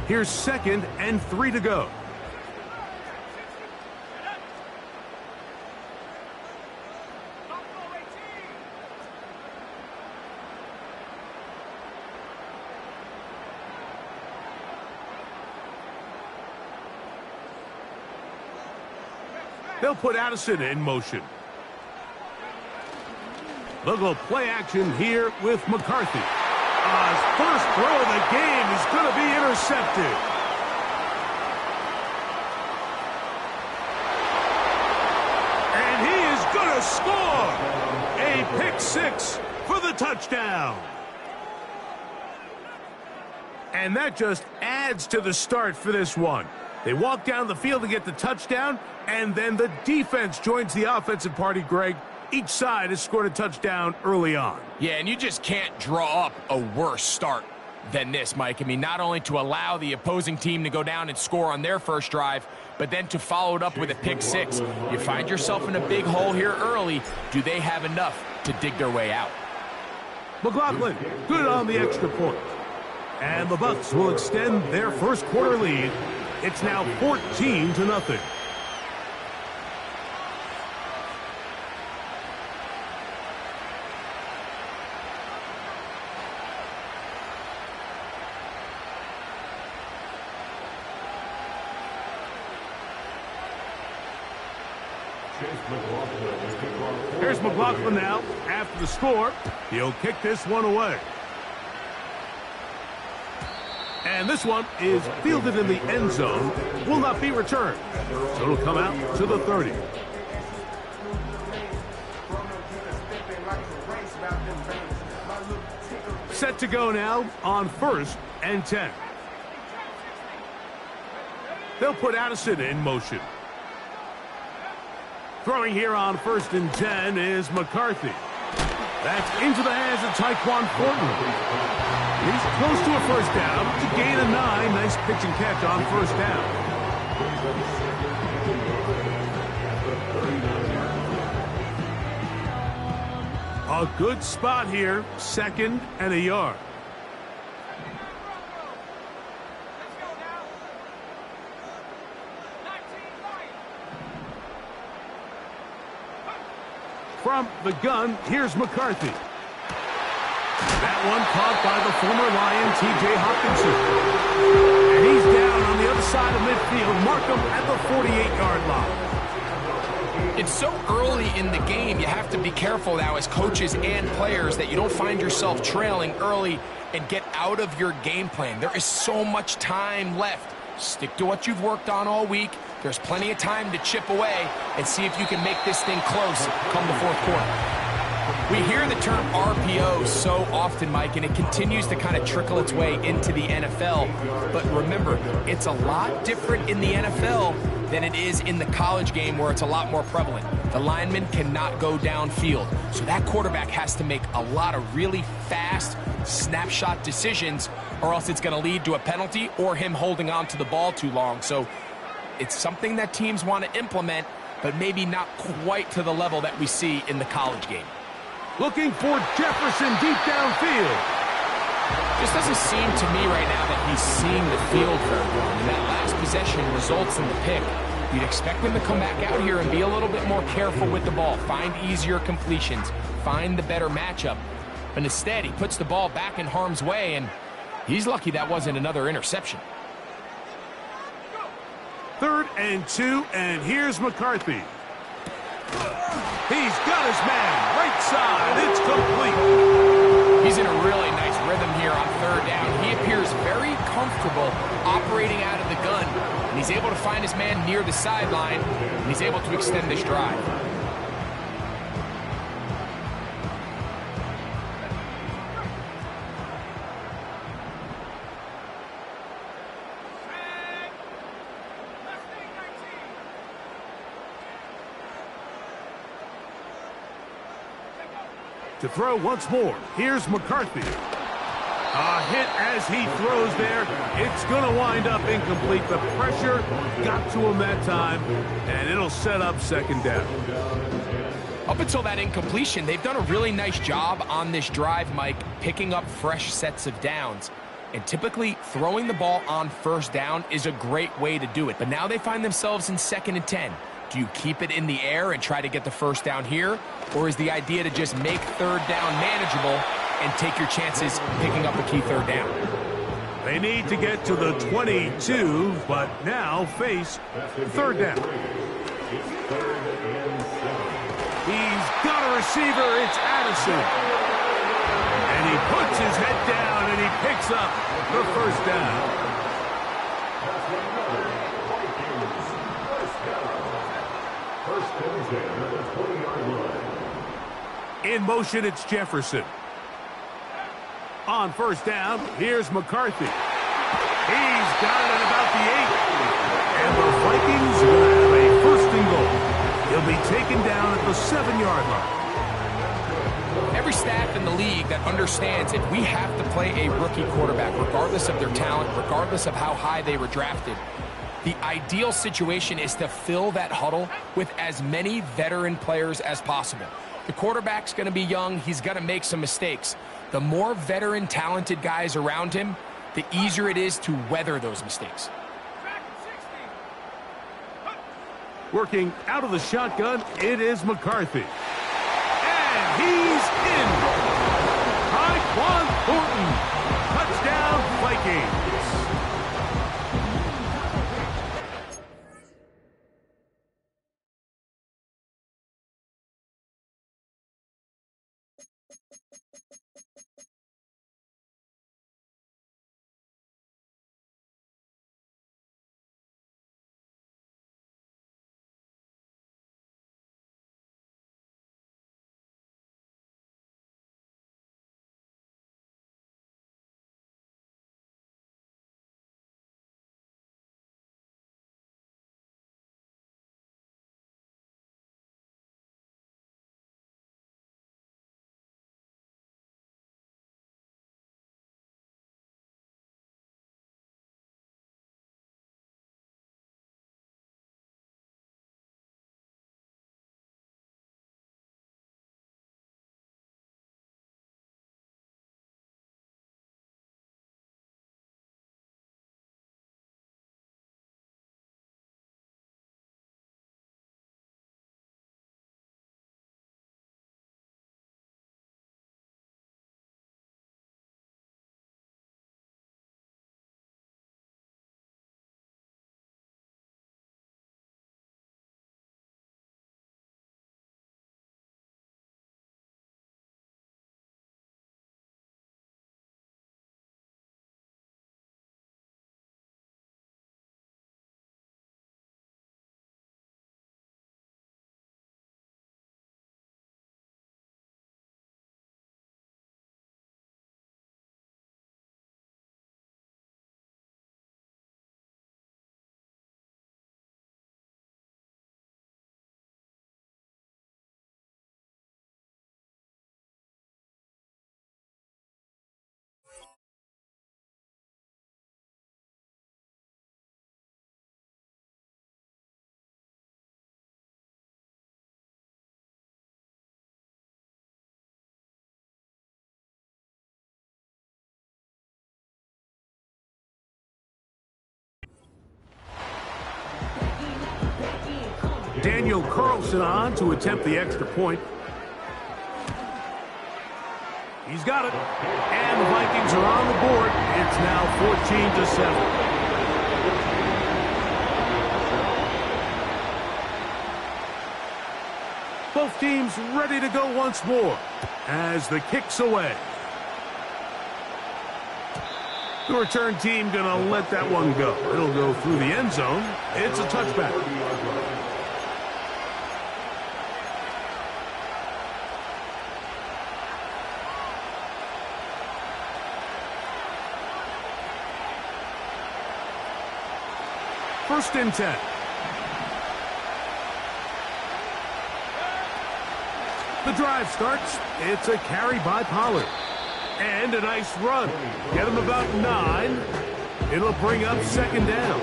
Here's 2nd and 3 to go. They'll put Addison in motion. They'll go play action here with McCarthy. His first throw of the game is going to be intercepted. And he is going to score. A pick 6 for the touchdown. And that just adds to the start for this one. They walk down the field to get the touchdown, and then the defense joins the offensive party, Greg. Each side has scored a touchdown early on. Yeah, and you just can't draw up a worse start than this, Mike. I mean, not only to allow the opposing team to go down and score on their first drive, but then to follow it up with a pick 6. You find yourself in a big hole here early. Do they have enough to dig their way out? McLaughlin, good on the extra point. And the Bucs will extend their first quarter lead. It's now 14-0. Here's McLaughlin now. After the score, he'll kick this one away. And this one is fielded in the end zone. Will not be returned. So it'll come out to the 30. Set to go now on 1st and 10. They'll put Addison in motion. Throwing here on 1st and 10 is McCarthy. That's into the hands of Tyquan Thornton. He's close to a first down to gain a 9. Nice pitch and catch on 1st down. A good spot here, 2nd and a yard. From the gun, here's McCarthy. That one caught by the former Lion, T.J. Hockenson. And he's down on the other side of midfield. Mark him at the 48-yard line. It's so early in the game, you have to be careful now as coaches and players that you don't find yourself trailing early and get out of your game plan. There is so much time left. Stick to what you've worked on all week. There's plenty of time to chip away and see if you can make this thing close come the 4th quarter. We hear the term RPO so often, Mike, and it continues to kind of trickle its way into the NFL. But remember, it's a lot different in the NFL than it is in the college game where it's a lot more prevalent. The lineman cannot go downfield. So that quarterback has to make a lot of really fast snapshot decisions or else it's going to lead to a penalty or him holding on to the ball too long. So it's something that teams want to implement, but maybe not quite to the level that we see in the college game. Looking for Jefferson deep downfield. Just doesn't seem to me right now that he's seeing the field very well. And that last possession results in the pick. You'd expect him to come back out here and be a little bit more careful with the ball, find easier completions, find the better matchup. But instead, he puts the ball back in harm's way, and he's lucky that wasn't another interception. 3rd and 2, and here's McCarthy. He's got his man, right side, it's complete. He's in a really nice rhythm here on 3rd down. He appears very comfortable operating out of the gun, and he's able to find his man near the sideline, and he's able to extend this drive. To throw once more, here's McCarthy. A hit as he throws there. It's going to wind up incomplete. The pressure got to him that time, and it'll set up 2nd down. Up until that incompletion, they've done a really nice job on this drive, Mike, picking up fresh sets of downs. And typically, throwing the ball on first down is a great way to do it. But now they find themselves in 2nd and 10. Do you keep it in the air and try to get the first down here? Or is the idea to just make 3rd down manageable and take your chances picking up a key 3rd down? They need to get to the 22, but now face 3rd down. He's got a receiver. It's Addison. And he puts his head down and he picks up the first down. In motion, it's Jefferson. On first down, here's McCarthy. He's got it at about the 8. And the Vikings will have a 1st and goal. He'll be taken down at the 7-yard line. Every staff in the league that understands if we have to play a rookie quarterback, regardless of their talent, regardless of how high they were drafted, the ideal situation is to fill that huddle with as many veteran players as possible. The quarterback's going to be young. He's going to make some mistakes. The more veteran, talented guys around him, the easier it is to weather those mistakes. Working out of the shotgun, it is McCarthy. And he's in. Tyquan Thornton. Touchdown, Vikings. Daniel Carlson on to attempt the extra point. He's got it. And the Vikings are on the board. It's now 14-7. Both teams ready to go once more as the kick's away. The return team going to let that one go. It'll go through the end zone. It's a touchback. First and 10. The drive starts. It's a carry by Pollard. And a nice run. Get him about 9. It'll bring up 2nd down.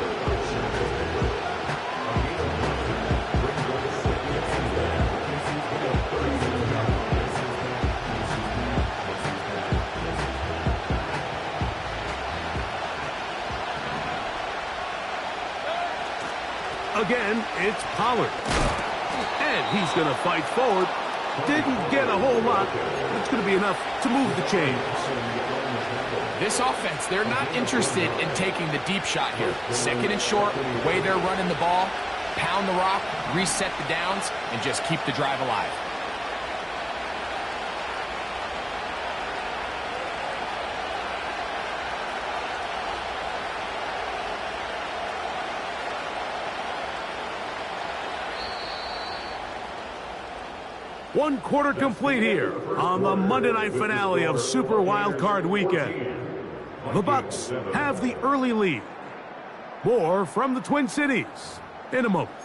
Again, it's Pollard. And he's going to fight forward. Didn't get a whole lot, but it's going to be enough to move the chains. This offense, they're not interested in taking the deep shot here. Second and short, the way they're running the ball, pound the rock, reset the downs, and just keep the drive alive. One quarter complete here on the Monday night finale of Super Wildcard Weekend. The Bucs have the early lead. More from the Twin Cities in a moment.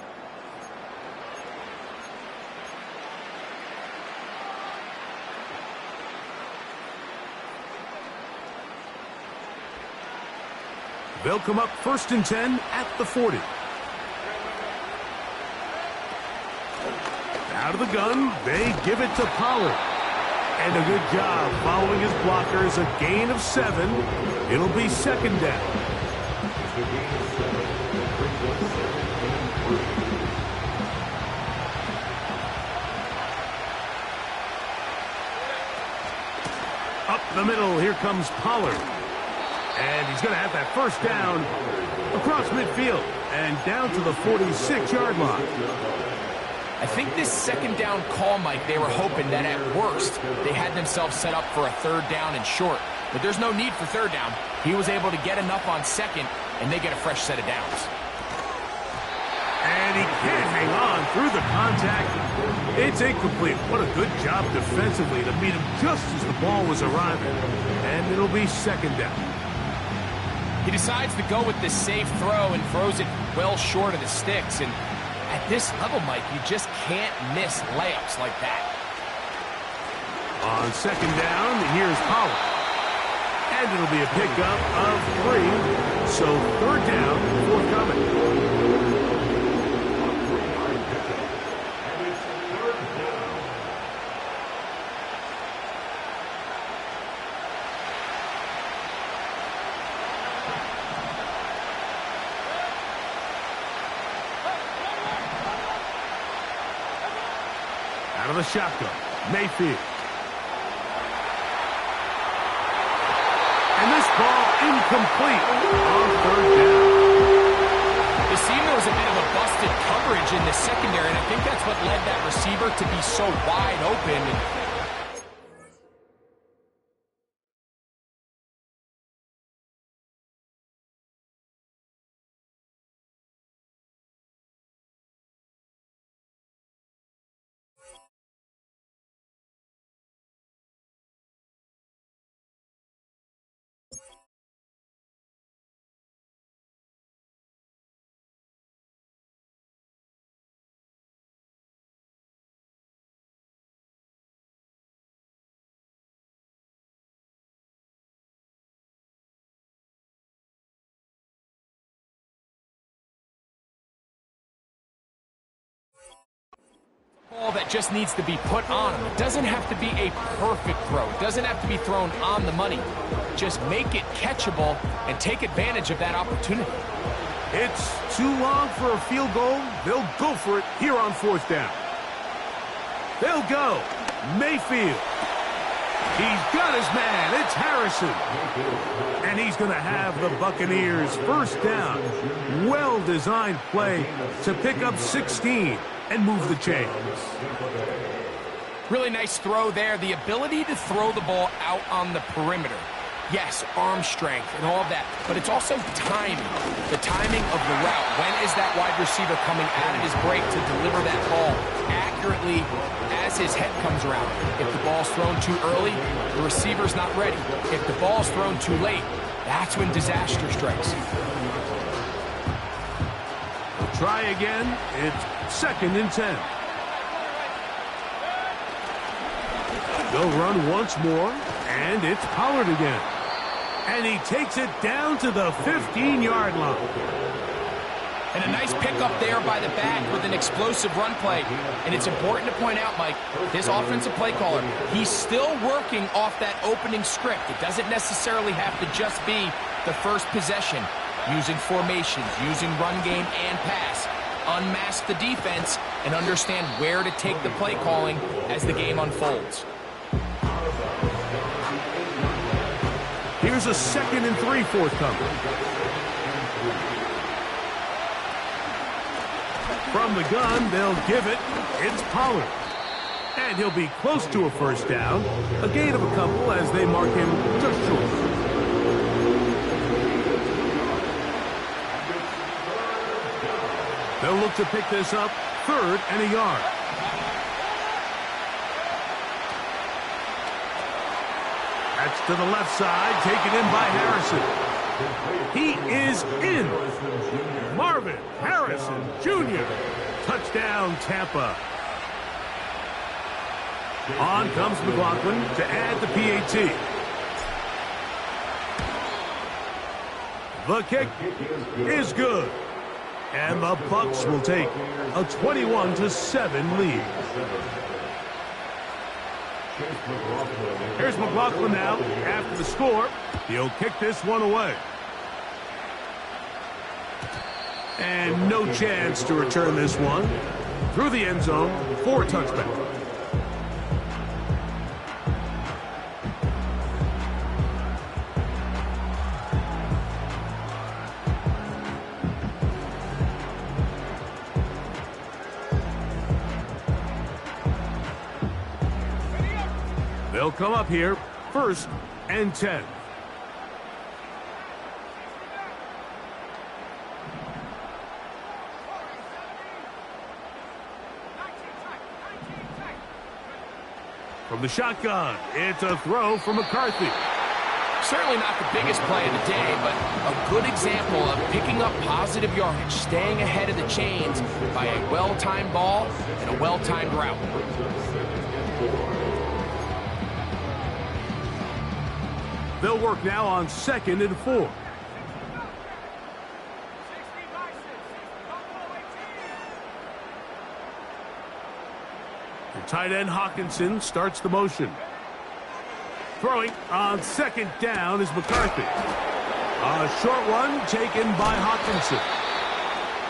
They'll come up 1st and 10 at the 40. Out of the gun, they give it to Pollard. And a good job following his blockers, a gain of 7. It'll be 2nd down. Up the middle, here comes Pollard. And he's going to have that 1st down across midfield and down to the 46-yard line. I think this 2nd down call, Mike, they were hoping that at worst they had themselves set up for a 3rd down and short. But there's no need for 3rd down. He was able to get enough on 2nd, and they get a fresh set of downs. And he can't hang on through the contact. It's incomplete. What a good job defensively to meet him just as the ball was arriving. And it'll be 2nd down. He decides to go with this safe throw and throws it well short of the sticks. And at this level, Mike, you just can't miss layups like that. On 2nd down, here's Pollard. And it'll be a pickup of 3. So 3rd down forthcoming. Out of the shotgun, Mayfield. And this ball incomplete on 3rd down. It seemed there was a bit of a busted coverage in the secondary, and I think that's what led that receiver to be so wide open. Ball that just needs to be put on him. It doesn't have to be a perfect throw. It doesn't have to be thrown on the money. Just make it catchable and take advantage of that opportunity. It's too long for a field goal. They'll go for it here on 4th down. They'll go. Mayfield. He's got his man. It's Harrison. And he's going to have the Buccaneers 1st down. Well-designed play to pick up 16 and move the chains. Really nice throw there. The ability to throw the ball out on the perimeter. Yes, arm strength and all of that, but it's also timing. The timing of the route. When is that wide receiver coming out of his break to deliver that ball accurately as his head comes around? If the ball's thrown too early, the receiver's not ready. If the ball's thrown too late, that's when disaster strikes. We'll try again. It's 2nd and 10. They'll run once more, and it's Pollard again. And he takes it down to the 15-yard line. And a nice pickup there by the back with an explosive run play. And it's important to point out, Mike, this offensive play caller, he's still working off that opening script. It doesn't necessarily have to just be the first possession. Using formations, using run game and pass. unmask the defense, and understand where to take the play calling as the game unfolds. Here's a 2nd and 3 forthcoming. From the gun, they'll give it. It's Pollard. And he'll be close to a first down. A gain of a couple as they mark him just short. They'll look to pick this up 3rd and a yard. That's to the left side, taken in by Harrison. He is in. Marvin Harrison Jr. Touchdown, Tampa. On comes McLaughlin to add the PAT. The kick is good. And the Bucs will take a 21-7 lead. Here's McLaughlin now. After the score, he'll kick this one away. And no chance to return this one. Through the end zone for a touchback. They'll come up here, 1st and 10. From the shotgun, it's a throw from McCarthy. Certainly not the biggest play of the day, but a good example of picking up positive yardage, staying ahead of the chains by a well-timed ball and a well-timed route. They'll work now on 2nd and 4. The tight end Hawkinson starts the motion. Throwing on 2nd down is McCarthy. A short one taken by Hawkinson.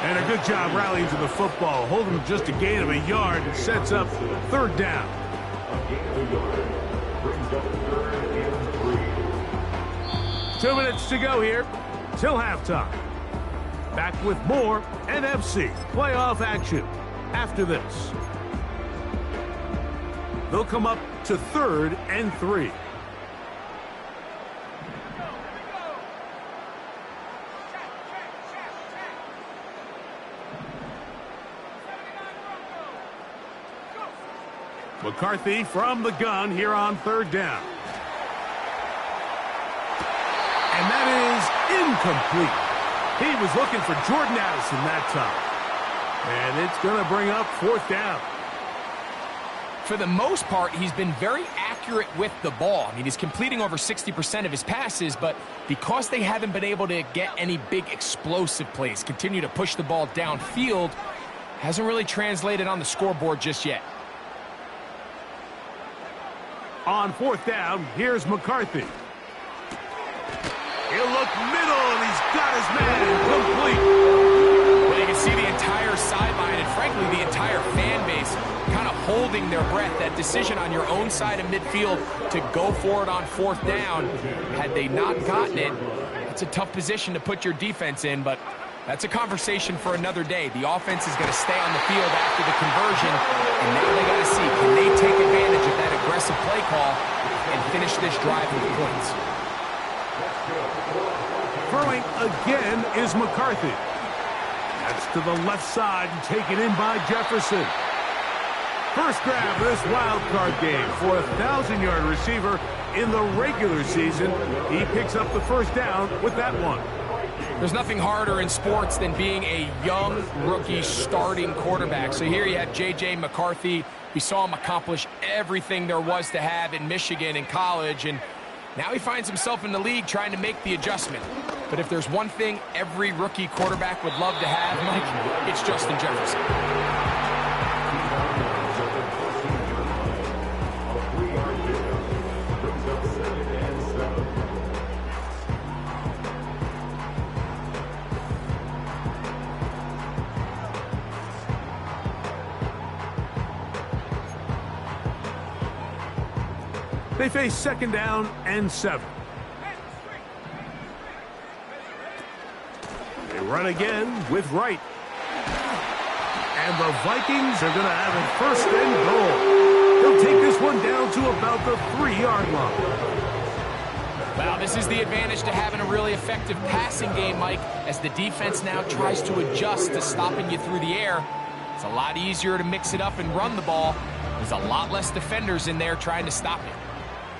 And a good job rallying to the football. Holding just a gain of a yard and sets up 3rd down. 2 minutes to go here till halftime. Back with more NFC playoff action after this. They'll come up to 3rd and 3. McCarthy from the gun here on 3rd down. And that is incomplete. He was looking for Jordan Addison that time. And it's going to bring up 4th down. For the most part, he's been very accurate with the ball. I mean, he's completing over 60% of his passes, but because they haven't been able to get any big explosive plays, continue to push the ball downfield, hasn't really translated on the scoreboard just yet. On 4th down, here's McCarthy. He'll look middle, and he's got his man complete. Well, you can see the entire sideline and, frankly, the entire fan base kind of holding their breath. That decision on your own side of midfield to go for it on 4th down, had they not gotten it, it's a tough position to put your defense in, but that's a conversation for another day. The offense is going to stay on the field after the conversion, and now they got to see, can they take advantage of that aggressive play call and finish this drive with points? Throwing again is McCarthy. That's to the left side and taken in by Jefferson. First grab of this wild card game for a 1,000-yard receiver in the regular season. He picks up the 1st down with that one. There's nothing harder in sports than being a young rookie starting quarterback. So here you have J.J. McCarthy. We saw him accomplish everything there was to have in Michigan in college, and now he finds himself in the league trying to make the adjustment. But if there's one thing every rookie quarterback would love to have, Mike, it's Justin Jefferson. They face second down and 7. They run again with Wright. And the Vikings are going to have it first and goal. They'll take this one down to about the 3-yard line. Well, this is the advantage to having a really effective passing game, Mike, as the defense now tries to adjust to stopping you through the air. It's a lot easier to mix it up and run the ball. There's a lot less defenders in there trying to stop it.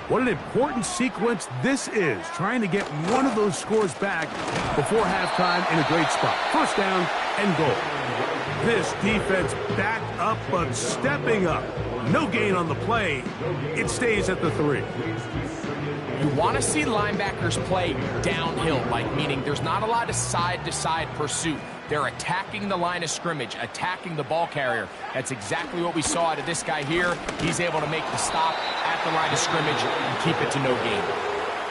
What an important sequence this is, trying to get one of those scores back before halftime in a great spot. First down and goal. This defense back up but stepping up. No gain on the play. It stays at the 3. You want to see linebackers play downhill, Mike, meaning there's not a lot of side-to-side pursuit. They're attacking the line of scrimmage, attacking the ball carrier. That's exactly what we saw out of this guy here. He's able to make the stop at the line of scrimmage and keep it to no gain.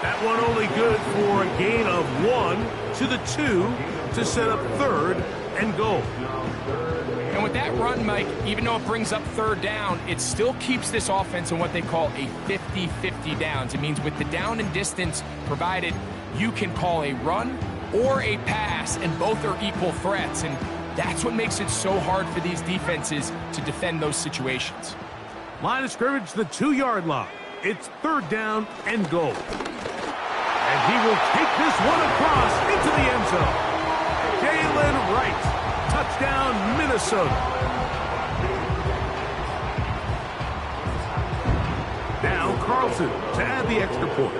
That one only good for a gain of 1 to the 2 to set up third and goal. And with that run, Mike, even though it brings up third down, it still keeps this offense in what they call a 50-50 downs. It means with the down and distance provided, you can call a run or a pass, and both are equal threats. And that's what makes it so hard for these defenses to defend those situations. Line of scrimmage, the 2-yard line. It's third down and goal. And he will take this one across into the end zone. Jalen Wright. Touchdown, Minnesota. Now Carlson to add the extra point.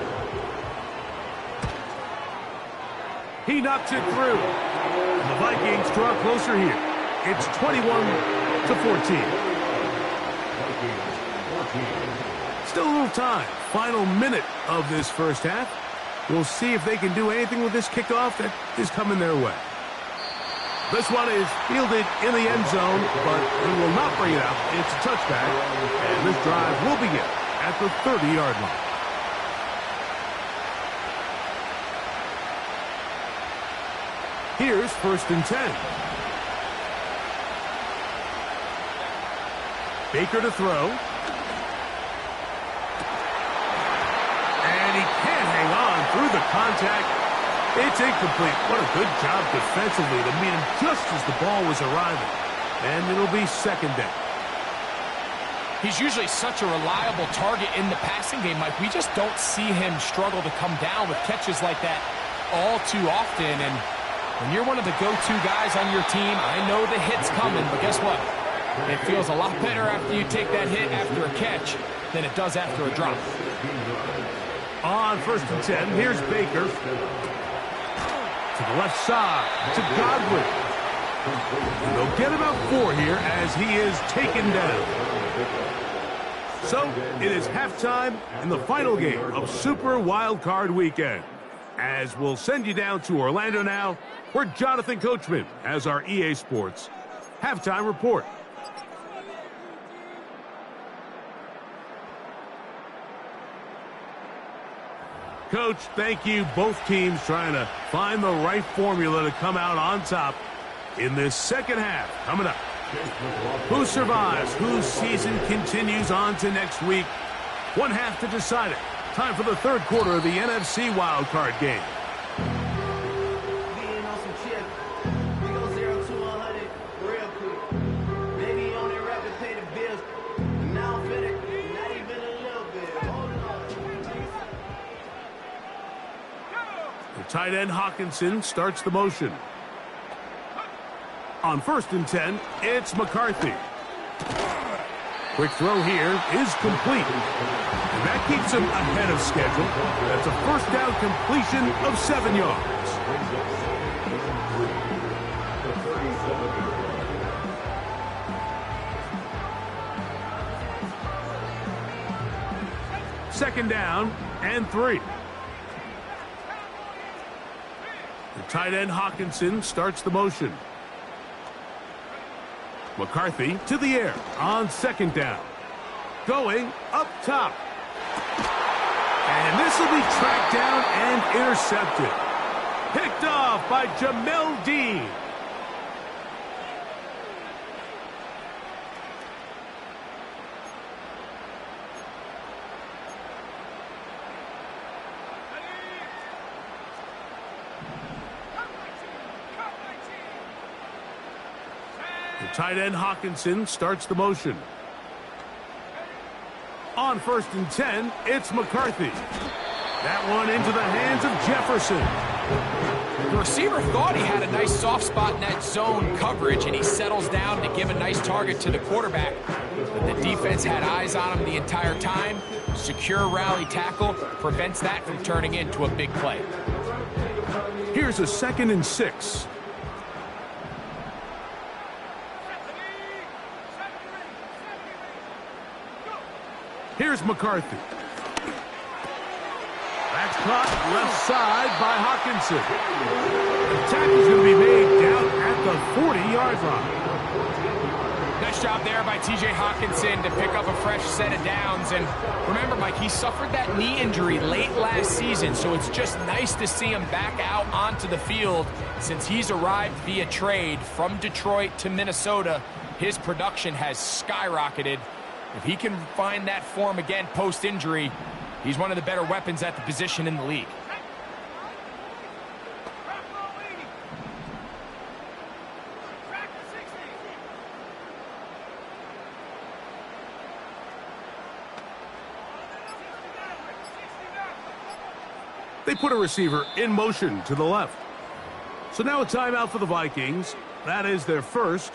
He knocks it through. And the Vikings draw closer here. It's 21-14. Still a little time. Final minute of this first half. We'll see if they can do anything with this kickoff that is coming their way. This one is fielded in the end zone, but he will not bring it out. It's a touchback, and this drive will begin at the 30-yard line. Here's first and 10. Baker to throw. And he can't hang on through the contact. It's incomplete. What a good job defensively to meet him just as the ball was arriving. And it'll be second down. He's usually such a reliable target in the passing game, Mike. We just don't see him struggle to come down with catches like that all too often. And when you're one of the go-to guys on your team, I know the hit's coming, but guess what? It feels a lot better after you take that hit after a catch than it does after a drop. On first and 10, here's Baker. To the left side, to Godwin. And they'll get about 4 here as he is taken down. So, it is halftime in the final game of Super Wild Card Weekend. As we'll send you down to Orlando now, where Jonathan Coachman has our EA Sports halftime report. Coach, thank you. Both teams trying to find the right formula to come out on top in this second half. Coming up, who survives? Whose season continues on to next week? One half to decide it. Time for the third quarter of the NFC wildcard game. Tight end Hawkinson starts the motion. On first and 10, it's McCarthy. Quick throw here is complete. And that keeps him ahead of schedule. That's a first down completion of 7 yards. Second down and 3. The tight end Hawkinson starts the motion. McCarthy to the air on second down. Going up top. And this will be tracked down and intercepted. Picked off by Jamel Dean. Tight end Hawkinson starts the motion. On 1st and 10, it's McCarthy. That one into the hands of Jefferson. The receiver thought he had a nice soft spot in that zone coverage, and he settles down to give a nice target to the quarterback. But the defense had eyes on him the entire time. Secure rally tackle prevents that from turning into a big play. Here's a 2nd and 6. Here's McCarthy. That's caught left side by Hawkinson. The tackle's going to be made down at the 40-yard line. Nice job there by T.J. Hawkinson to pick up a fresh set of downs. And remember, Mike, he suffered that knee injury late last season, so it's just nice to see him back out onto the field. Since he's arrived via trade from Detroit to Minnesota, his production has skyrocketed. If he can find that form again post-injury, he's one of the better weapons at the position in the league. They put a receiver in motion to the left. So now a timeout for the Vikings. That is their first.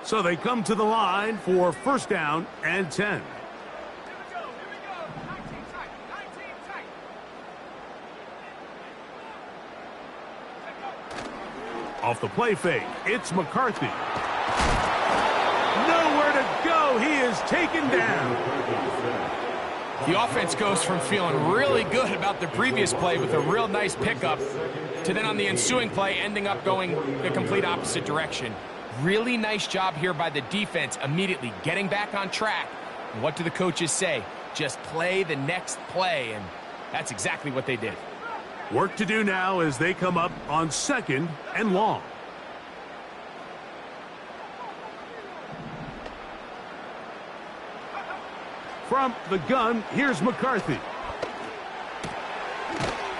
So they come to the line for 1st down and 10. Off the play fake, it's McCarthy. Nowhere to go. He is taken down. The offense goes from feeling really good about the previous play with a real nice pickup to then on the ensuing play ending up going the complete opposite direction. Really nice job here by the defense immediately getting back on track. And what do the coaches say? Just play the next play, and that's exactly what they did. Work to do now as they come up on 2nd and long. From the gun, here's McCarthy.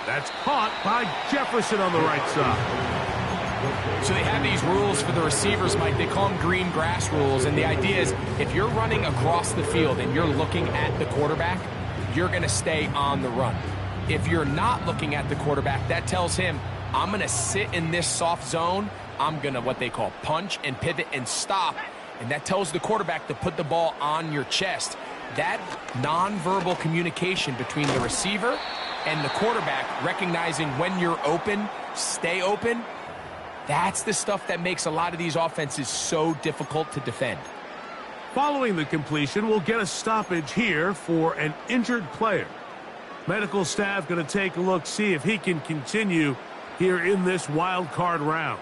That's caught by Jefferson on the right side. So they have these rules for the receivers, Mike. They call them green grass rules. And the idea is if you're running across the field and you're looking at the quarterback, you're going to stay on the run. If you're not looking at the quarterback, that tells him, I'm going to sit in this soft zone. I'm going to what they call punch and pivot and stop. And that tells the quarterback to put the ball on your chest. That nonverbal communication between the receiver and the quarterback, recognizing when you're open, stay open, that's the stuff that makes a lot of these offenses so difficult to defend. Following the completion, we'll get a stoppage here for an injured player. Medical staff going to take a look, see if he can continue here in this wild card round.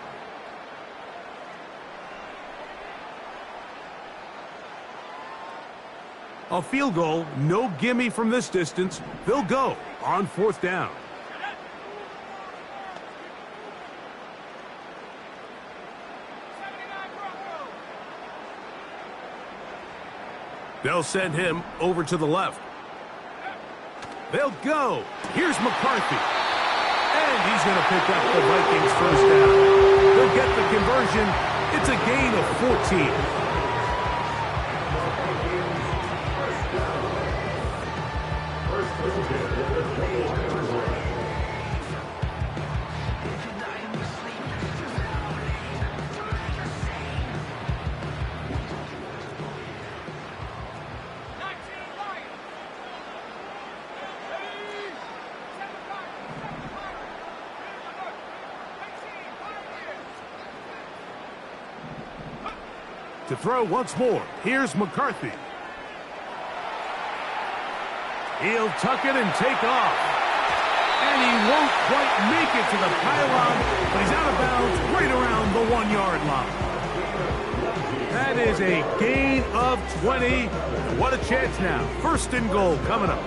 A field goal, no gimme from this distance. They'll go on 4th down. They'll send him over to the left. They'll go. Here's McCarthy. And he's going to pick up the Vikings 1st down. They'll get the conversion. It's a gain of 14. To throw once more, here's McCarthy. He'll tuck it and take off. And he won't quite make it to the pylon, but he's out of bounds right around the 1-yard line. That is a gain of 20. What a chance now. 1st and goal coming up.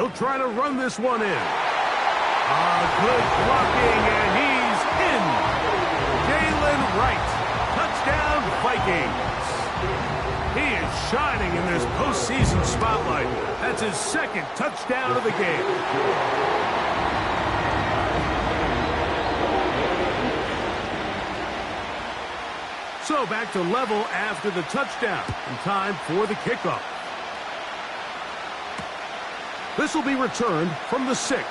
He'll try to run this one in. Good blocking, and he's in. Jalen Wright, touchdown Vikings. He is shining in this postseason spotlight. That's his second touchdown of the game. So back to level after the touchdown, and time for the kickoff. This will be returned from the 6.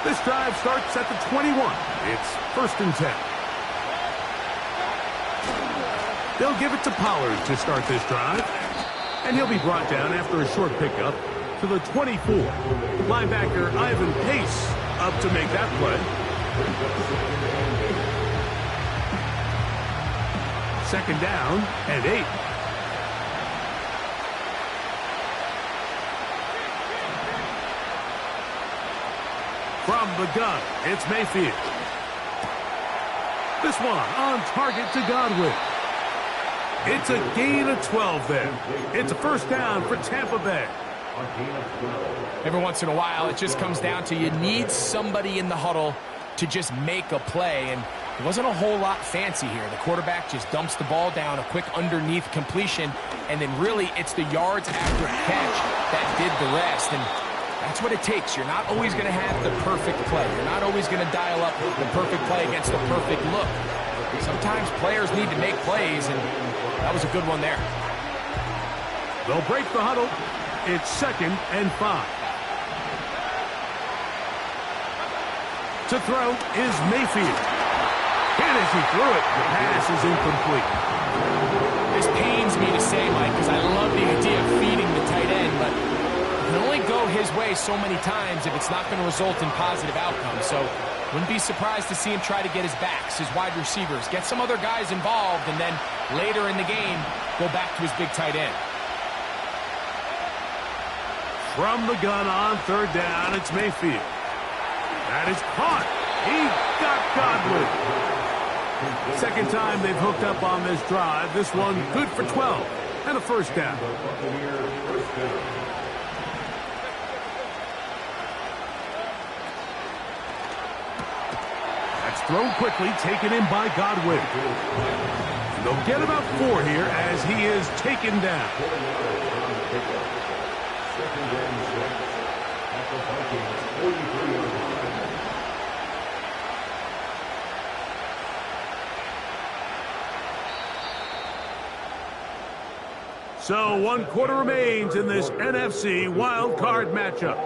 This drive starts at the 21. It's 1st and 10. They'll give it to Pollard to start this drive. And he'll be brought down after a short pickup to the 24. Linebacker Ivan Pace up to make that play. 2nd down and 8. From the gun, it's Mayfield. This one on target to Godwin. It's a gain of 12 there. It's a 1st down for Tampa Bay. Every once in a while, it just comes down to you need somebody in the huddle to just make a play, and it wasn't a whole lot fancy here. The quarterback just dumps the ball down, a quick underneath completion, and then really it's the yards after catch that did the rest, and that's what it takes. You're not always going to have the perfect play. You're not always going to dial up the perfect play against the perfect look. Sometimes players need to make plays, and that was a good one there. They'll break the huddle. It's 2nd and 5. To throw is Mayfield. And as he threw it, the pass is incomplete. This pains me to say, Mike, because I love the idea of feeding the tight end, but it can only go his way so many times if it's not going to result in positive outcomes. So wouldn't be surprised to see him try to get his backs, his wide receivers, get some other guys involved, and then later in the game, go back to his big tight end. From the gun on 3rd down, it's Mayfield. That is caught. He got Godwin. 2nd time they've hooked up on this drive. This one good for 12 and a 1st down. That's thrown quickly, taken in by Godwin. And they'll get about 4 here as he is taken down. So 1 quarter remains in this NFC wildcard matchup.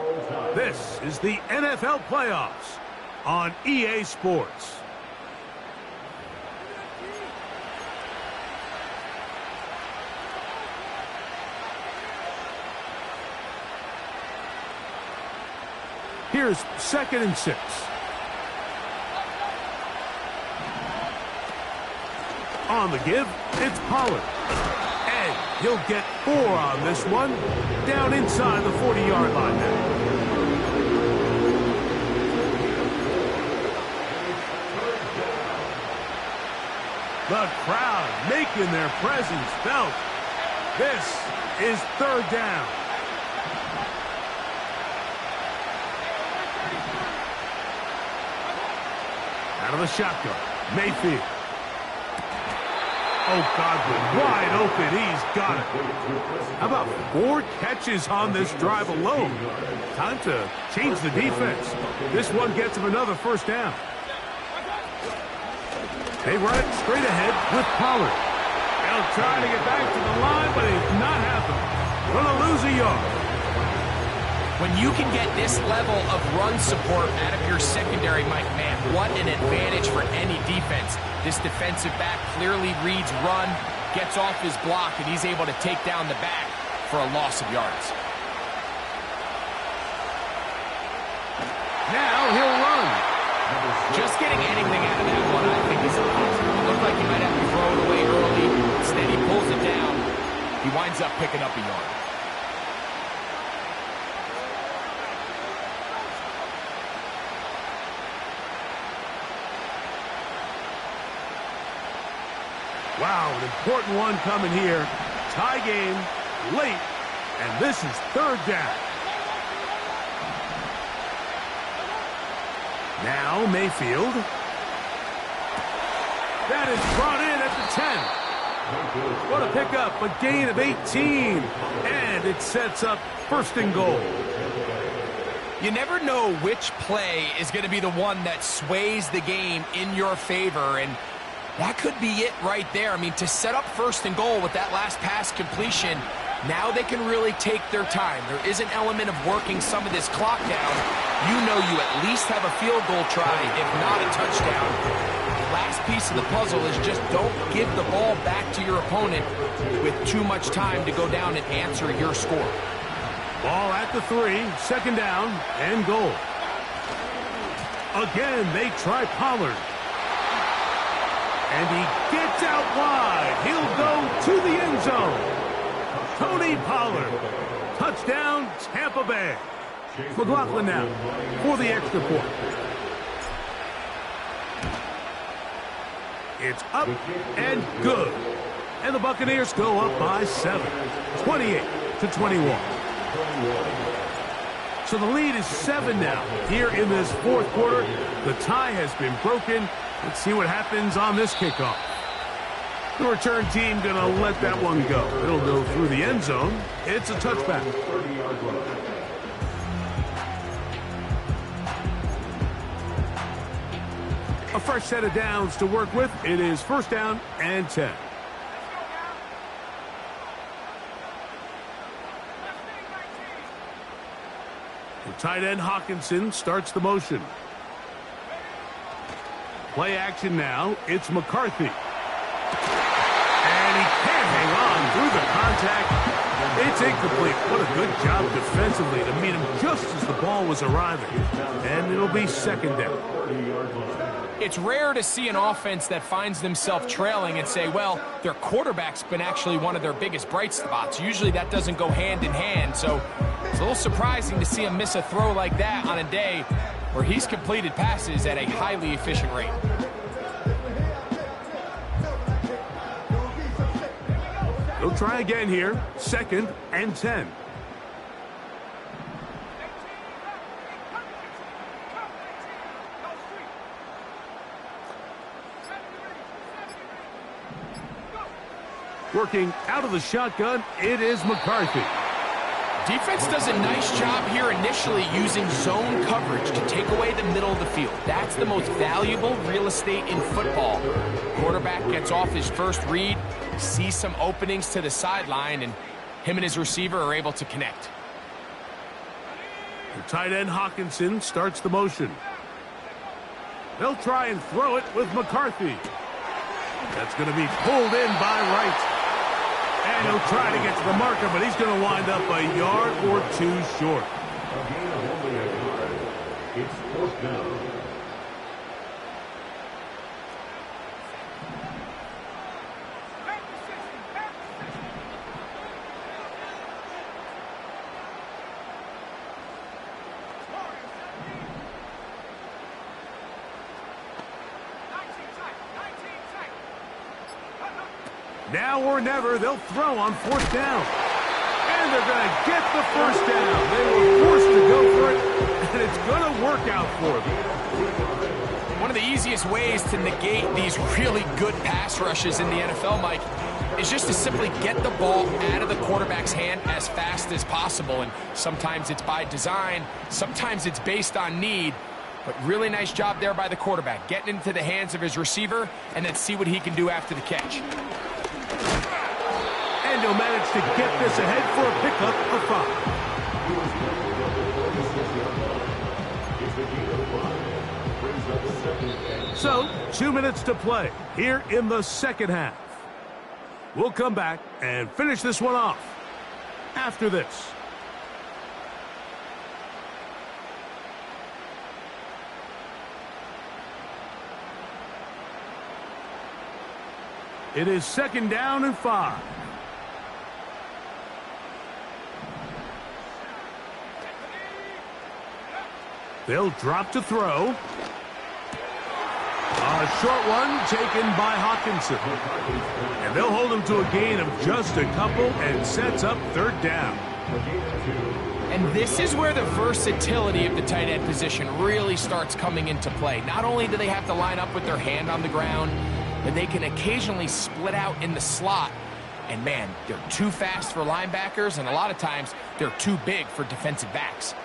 This is the NFL playoffs on EA Sports. Here's 2nd and 6. On the give, it's Pollard. And he'll get 4 on this one. Down inside the 40-yard line now. The crowd making their presence felt. This is 3rd down. Out of the shotgun, Mayfield. Oh, Godwin, wide open. He's got it. How about 4 catches on this drive alone? Time to change the defense. This one gets him another 1st down. They run it straight ahead with Pollard. They'll try to get back to the line, but it's not happening. Going to lose a yard. When you can get this level of run support out of your secondary, Mike, man, what an advantage for any defense. This defensive back clearly reads run, gets off his block, and he's able to take down the back for a loss of yards. Now he'll run. Just getting anything out of that one, I think, is impossible. It looked like he might have to throw it away early. Instead, he pulls it down. He winds up picking up a yard. Wow, an important one coming here. Tie game, late, and this is third down. Now Mayfield. That is brought in at the 10. What a pickup, a gain of 18. And it sets up first and goal. You never know which play is going to be the one that sways the game in your favor, and that could be it right there. I mean, to set up first and goal with that last pass completion, now they can really take their time. There is an element of working some of this clock down. You know you at least have a field goal try, if not a touchdown. The last piece of the puzzle is just don't give the ball back to your opponent with too much time to go down and answer your score. Ball at the 3, second down, and goal. Again, they try Pollard. And he gets out wide. He'll go to the end zone. Tony Pollard. Touchdown, Tampa Bay. McLaughlin now for the extra point. It's up and good. And the Buccaneers go up by 7. 28-21. So the lead is 7 now here in this fourth quarter. The tie has been broken. Let's see what happens on this kickoff. The return team going to let that one go. It'll go through the end zone. It's a touchback. A fresh set of downs to work with. It is first down and 10. The tight end Hawkinson starts the motion. Play action now. It's McCarthy. And he can't hang on through the contact. It's incomplete. What a good job defensively to meet him just as the ball was arriving. And it'll be second down. It's rare to see an offense that finds themselves trailing and say, well, their quarterback's been actually one of their biggest bright spots. Usually that doesn't go hand in hand. So it's a little surprising to see him miss a throw like that on a day where he's completed passes at a highly efficient rate. They'll try again here. Second and 10. Working out of the shotgun, it is McCarthy. Defense does a nice job here initially using zone coverage to take away the middle of the field. That's the most valuable real estate in football. Quarterback gets off his first read, sees some openings to the sideline, and him and his receiver are able to connect. The tight end Hawkinson starts the motion. They'll try and throw it with McCarthy. That's going to be pulled in by Wright. And he'll try to get to the marker, but he's going to wind up a yard or two short. It's fourth down. Now or never, they'll throw on fourth down. And they're going to get the first down. They were forced to go for it, and it's going to work out for them. One of the easiest ways to negate these really good pass rushes in the NFL, Mike, is just to simply get the ball out of the quarterback's hand as fast as possible. And sometimes it's by design, sometimes it's based on need. But really nice job there by the quarterback, getting into the hands of his receiver and then see what he can do after the catch. And he'll manage to get this ahead for a pickup of 5. So, 2 minutes to play here in the second half. We'll come back and finish this one off after this. It is second down and 5. They'll drop to throw. A short one taken by Hawkinson. And they'll hold him to a gain of just a couple and sets up third down. And this is where the versatility of the tight end position really starts coming into play. Not only do they have to line up with their hand on the ground, but they can occasionally split out in the slot. And man, they're too fast for linebackers, and a lot of times they're too big for defensive backs.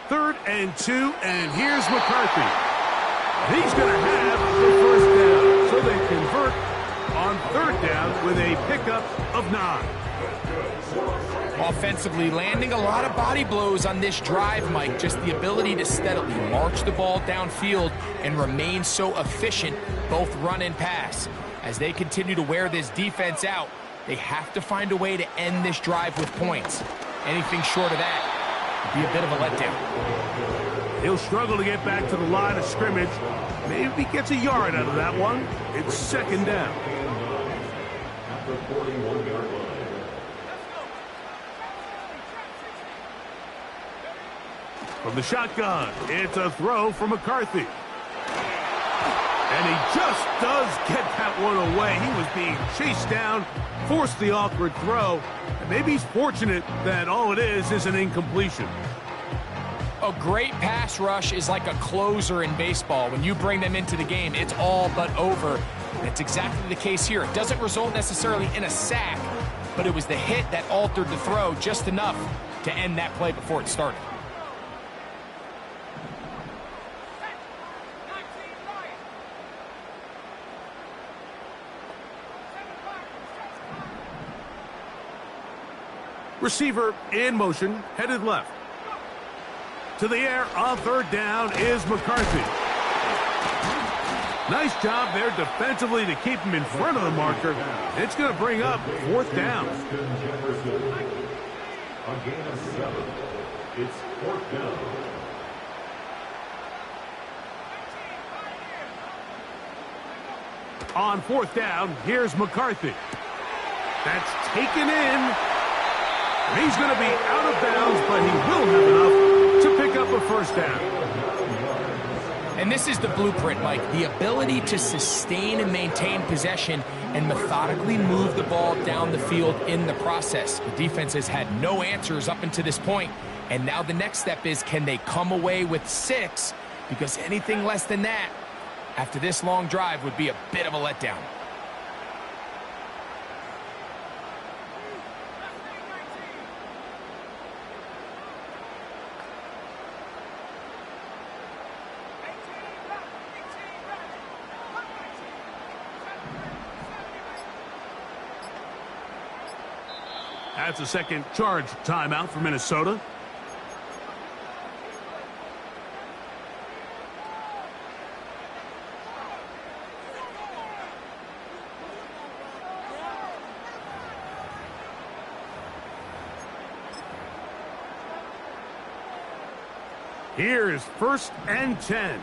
3rd and 2, and here's McCarthy. He's going to have the first down, so they convert on 3rd down with a pickup of 9. Offensively, landing a lot of body blows on this drive, Mike. Just the ability to steadily march the ball downfield and remain so efficient, both run and pass. As they continue to wear this defense out, they have to find a way to end this drive with points. Anything short of that would be a bit of a letdown. He'll struggle to get back to the line of scrimmage. Maybe he gets a yard out of that one. It's 2nd down. From the shotgun, it's a throw from McCarthy. And he just does get that one away. He was being chased down, forced the awkward throw. And maybe he's fortunate that all it is an incompletion. A great pass rush is like a closer in baseball. When you bring them into the game, it's all but over. And it's exactly the case here. It doesn't result necessarily in a sack, but it was the hit that altered the throw just enough to end that play before it started. Receiver in motion, headed left. To the air on 3rd down is McCarthy. Nice job there defensively to keep him in front of the marker. It's going to bring up 4th down. It's 4th down. On 4th down, here's McCarthy. That's taken in. He's going to be out of bounds, but he will have enough to pick up a 1st down. And this is the blueprint, Mike. The ability to sustain and maintain possession and methodically move the ball down the field in the process. The defense has had no answers up until this point, and now the next step is, can they come away with 6? Because anything less than that, after this long drive, would be a bit of a letdown. That's a second charge timeout for Minnesota. Here's 1st and 10.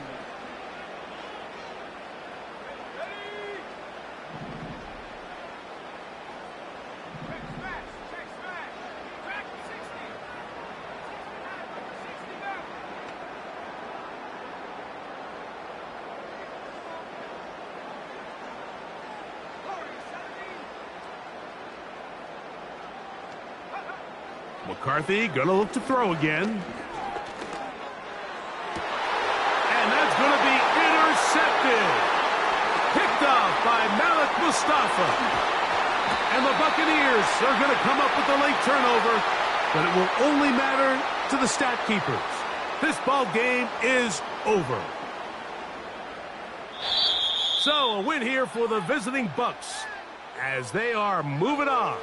McCarthy gonna look to throw again. And that's gonna be intercepted. Picked off by Malik Mustafa. And the Buccaneers are gonna come up with the late turnover, but it will only matter to the stat keepers. This ball game is over. So a win here for the visiting Bucs as they are moving on